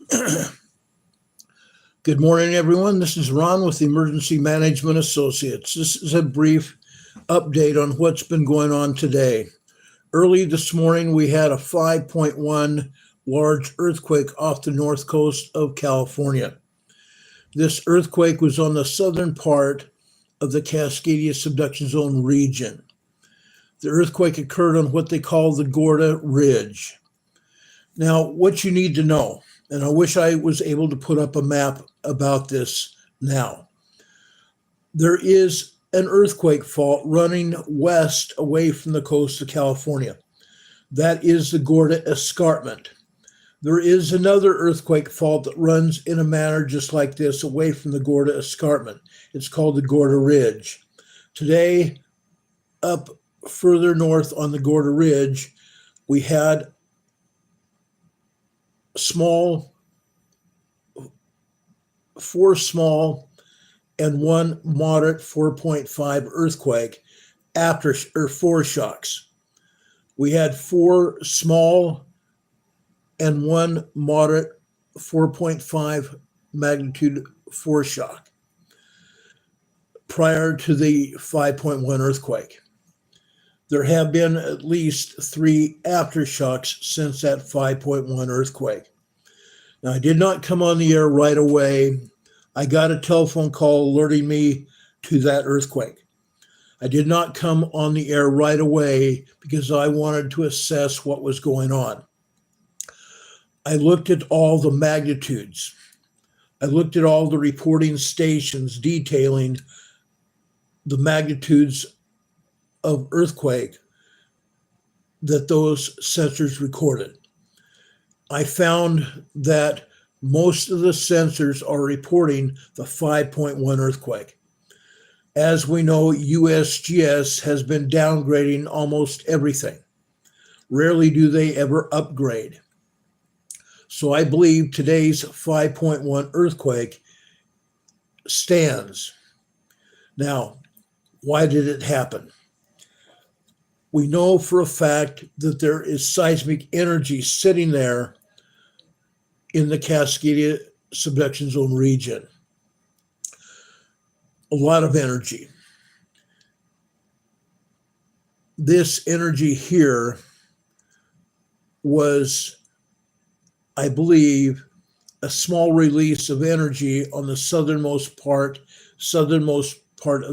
Good morning, everyone. This is Ron with Emergency Management Associates. This is a brief update on what's been going on today. Early this morning, we had a 5.1 large earthquake off the north coast of California. This earthquake was on the southern part of the Cascadia subduction zone region. The earthquake occurred on what they call the Gorda Ridge. Now, what you need to know, and I wish I was able to put up a map about this now. There is an earthquake fault running west away from the coast of California. That is the Gorda Escarpment. There is another earthquake fault that runs in a manner just like this away from the Gorda Escarpment. It's called the Gorda Ridge. Today, up further north on the Gorda Ridge, we had four small and one moderate 4.5 earthquake after foreshocks. We had four small and one moderate 4.5 magnitude foreshock prior to the 5.1 earthquake. There have been at least 3 aftershocks since that 5.1 earthquake. Now, I did not come on the air right away. I got a telephone call alerting me to that earthquake. I did not come on the air right away because I wanted to assess what was going on. I looked at all the magnitudes. I looked at all the reporting stations detailing the magnitudes of earthquake that those sensors recorded. I found that most of the sensors are reporting the 5.1 earthquake. As we know, USGS has been downgrading almost everything. Rarely do they ever upgrade. So I believe today's 5.1 earthquake stands. Now, why did it happen? We know for a fact that there is seismic energy sitting there in the Cascadia subduction zone region. A lot of energy. This energy here was, I believe, a small release of energy on the southernmost part of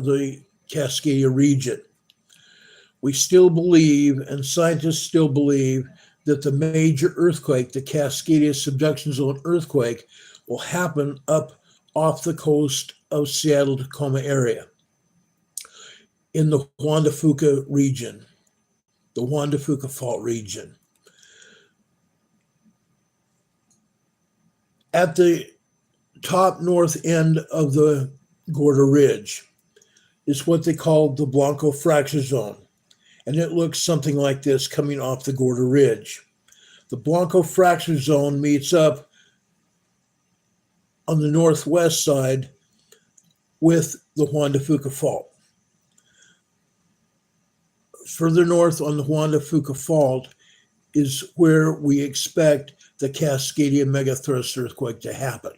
the Cascadia region. We still believe, and scientists still believe, that the major earthquake, the Cascadia subduction zone earthquake, will happen up off the coast of Seattle-Tacoma area in the Juan de Fuca region, the Juan de Fuca fault region. At the top north end of the Gorda Ridge is what they call the Blanco fracture zone. And it looks something like this coming off the Gorda Ridge. The Blanco fracture zone meets up on the northwest side with the Juan de Fuca fault. Further north on the Juan de Fuca fault is where we expect the Cascadia megathrust earthquake to happen.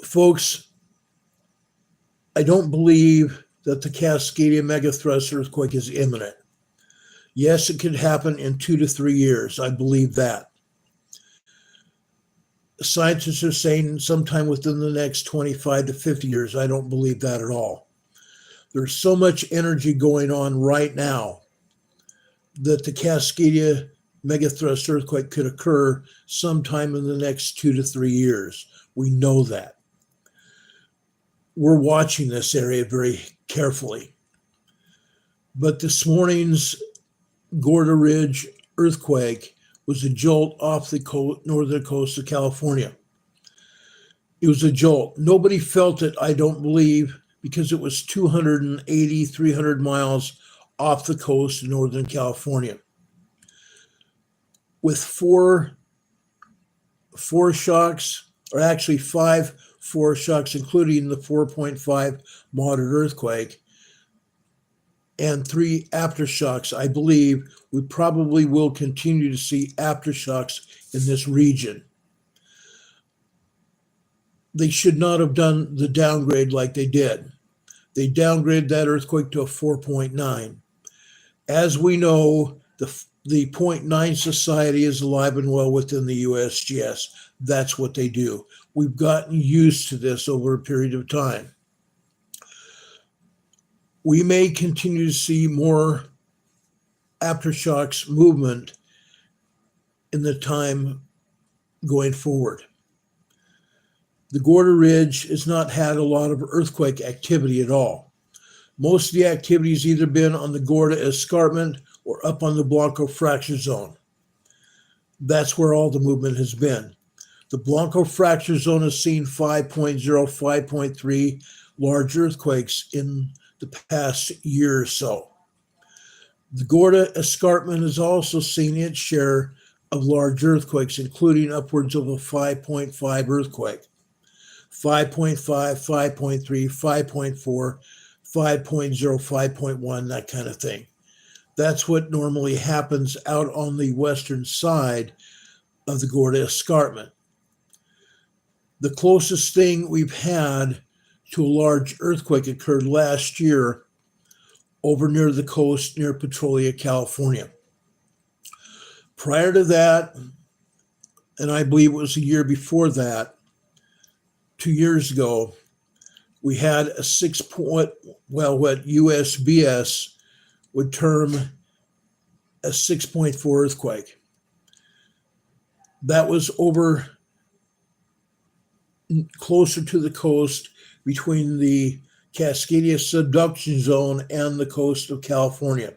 Folks, I don't believe that the Cascadia megathrust earthquake is imminent. Yes, it could happen in 2 to 3 years. I believe that. Scientists are saying sometime within the next 25 to 50 years. I don't believe that at all. There's so much energy going on right now that the Cascadia megathrust earthquake could occur sometime in the next 2 to 3 years. We know that. We're watching this area very carefully. But this morning's Gorda Ridge earthquake was a jolt off the northern coast of California. It was a jolt. Nobody felt it, I don't believe, because it was 280, 300 miles off the coast of Northern California. With four shocks, or actually 5 foreshocks, including the 4.5 moderate earthquake, and 3 aftershocks. I believe we probably will continue to see aftershocks in this region. They should not have done the downgrade like they did. They downgraded that earthquake to a 4.9. As we know, the 0.9 society is alive and well within the USGS. That's what they do. We've gotten used to this over a period of time. We may continue to see more aftershocks movement in the time going forward. The Gorda Ridge has not had a lot of earthquake activity at all. Most of the activity has either been on the Gorda Escarpment or up on the Blanco Fracture Zone. That's where all the movement has been. The Blanco Fracture Zone has seen 5.0, 5.3 large earthquakes in the past year or so. The Gorda Escarpment has also seen its share of large earthquakes, including upwards of a 5.5 earthquake. 5.5, 5.3, 5.4, 5.0, 5.1, that kind of thing. That's what normally happens out on the western side of the Gorda Escarpment. The closest thing we've had to a large earthquake occurred last year over near the coast near Petrolia, California. Prior to that, and I believe it was a year before that, 2 years ago, we had a what USBS would term a 6.4 earthquake. That was over closer to the coast between the Cascadia subduction zone and the coast of California.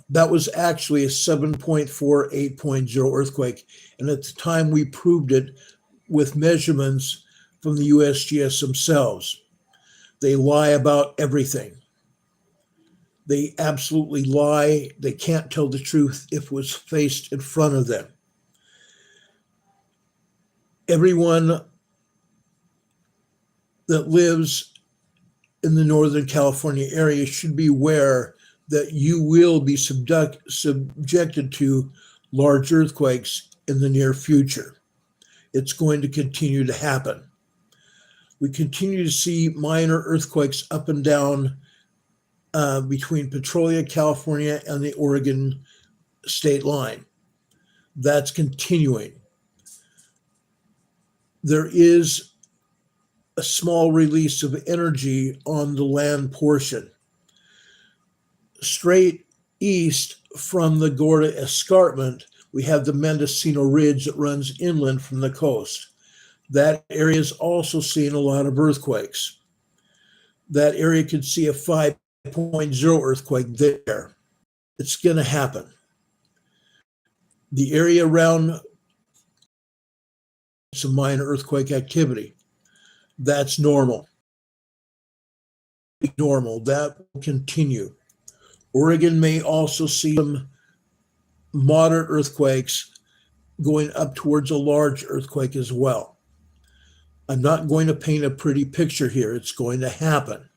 That was actually a 7.4, 8.0 earthquake. And at the time we proved it with measurements from the USGS themselves. They lie about everything. They absolutely lie. They can't tell the truth if it was faced in front of them. Everyone that lives in the Northern California area should be aware that you will be subjected to large earthquakes in the near future. It's going to continue to happen. We continue to see minor earthquakes up and down between Petrolia, California, and the Oregon state line. That's continuing. There is a small release of energy on the land portion. Straight east from the Gorda Escarpment, we have the Mendocino Ridge that runs inland from the coast. That area is also seeing a lot of earthquakes. That area could see a 5.0 earthquake there. It's going to happen. The area around some minor earthquake activity. That's normal. That will continue. Oregon may also see some moderate earthquakes going up towards a large earthquake as well. I'm not going to paint a pretty picture here. It's going to happen.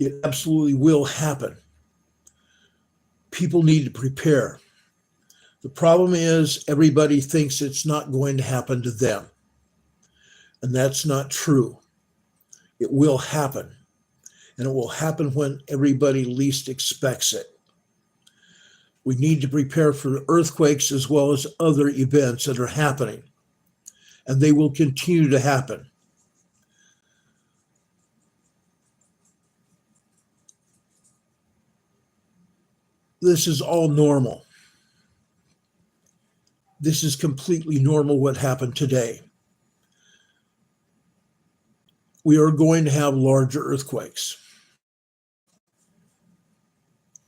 It absolutely will happen. People need to prepare. The problem is everybody thinks it's not going to happen to them. And that's not true. It will happen. And it will happen when everybody least expects it. We need to prepare for earthquakes as well as other events that are happening. And they will continue to happen. This is all normal. This is completely normal what happened today. We are going to have larger earthquakes.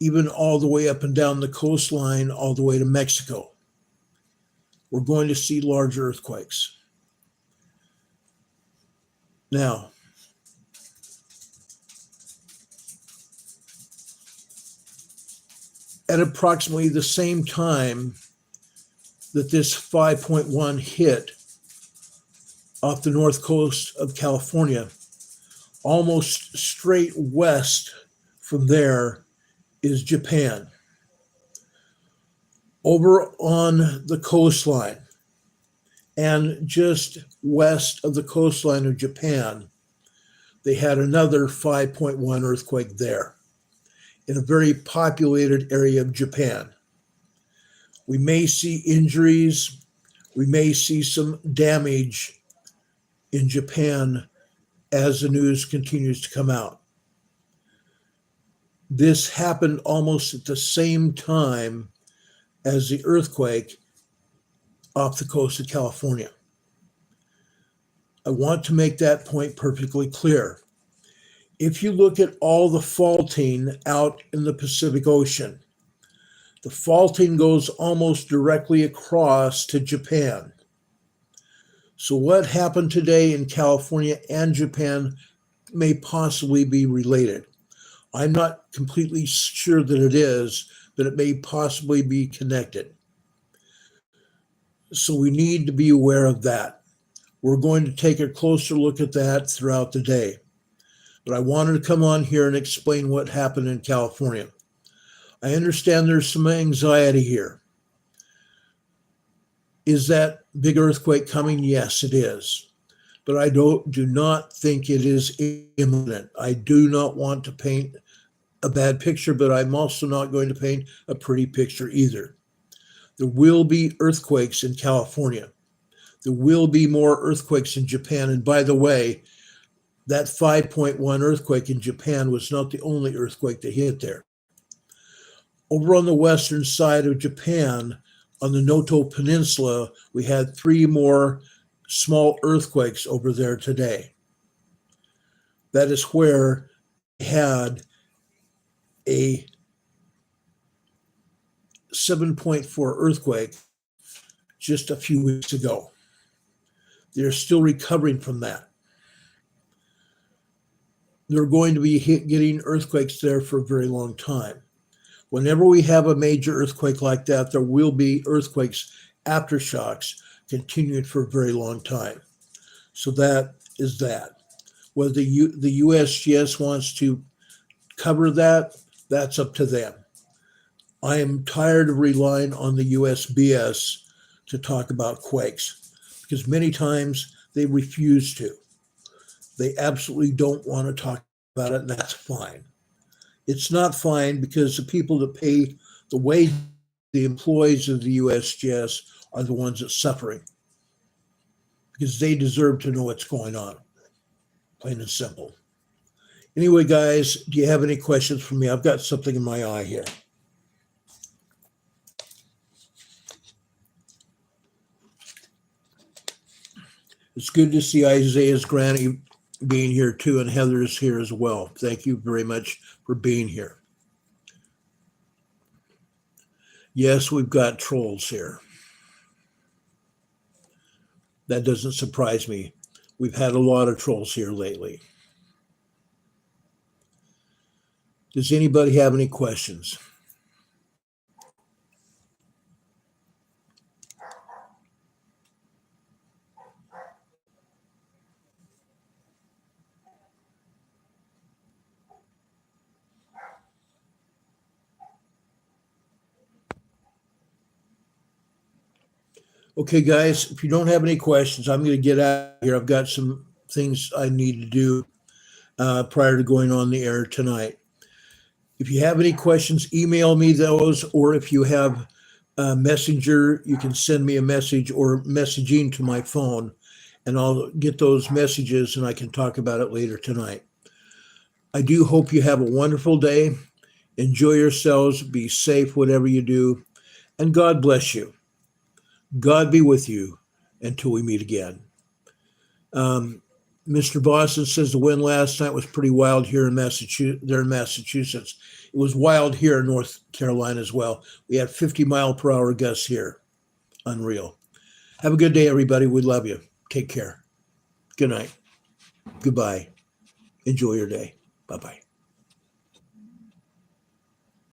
Even all the way up and down the coastline, all the way to Mexico. We're going to see larger earthquakes. Now, at approximately the same time that this 5.1 hit off the north coast of California, Almost straight west from there is Japan. Over on the coastline and just west of the coastline of Japan, they had another 5.1 earthquake there in a very populated area of Japan. We may see injuries, we may see some damage in Japan as the news continues to come out. This happened almost at the same time as the earthquake off the coast of California. I want to make that point perfectly clear. If you look at all the faulting out in the Pacific Ocean, the faulting goes almost directly across to Japan. So what happened today in California and Japan may possibly be related. I'm not completely sure that it is, but it may possibly be connected. So we need to be aware of that. We're going to take a closer look at that throughout the day. But I wanted to come on here and explain what happened in California. I understand there's some anxiety here. Is that big earthquake coming? Yes, it is. But I do not think it is imminent. I do not want to paint a bad picture, but I'm also not going to paint a pretty picture either. There will be earthquakes in California. There will be more earthquakes in Japan. And by the way, that 5.1 earthquake in Japan was not the only earthquake that hit there. Over on the western side of Japan, on the Noto Peninsula, we had 3 more small earthquakes over there today. That is where we had a 7.4 earthquake just a few weeks ago. They're still recovering from that. They're going to be getting earthquakes there for a very long time. Whenever we have a major earthquake like that, there will be earthquakes, aftershocks, continuing for a very long time. So that is that. Whether the USGS wants to cover that, that's up to them. I am tired of relying on the USBS to talk about quakes because many times they refuse to. They absolutely don't want to talk about it, and that's fine. It's not fine because the people that pay the wage, the employees of the USGS, are the ones that are suffering because they deserve to know what's going on, plain and simple. Anyway, guys, do you have any questions for me? I've got something in my eye here. It's good to see Isaiah's granny being here too, and Heather's here as well. Thank you very much for being here. Yes, we've got trolls here. That doesn't surprise me. We've had a lot of trolls here lately. Does anybody have any questions? Okay, guys, if you don't have any questions, I'm going to get out of here. I've got some things I need to do prior to going on the air tonight. If you have any questions, email me those, or if you have a messenger, you can send me a message or messaging to my phone, and I'll get those messages and I can talk about it later tonight. I do hope you have a wonderful day. Enjoy yourselves. Be safe, whatever you do, and God bless you. God be with you until we meet again. Mr. Boston says the wind last night was pretty wild here in Massachusetts. It was wild here in North Carolina as well. We had 50-mile-per-hour gusts here. Unreal. Have a good day, everybody. We love you. Take care. Good night. Goodbye. Enjoy your day. Bye-bye.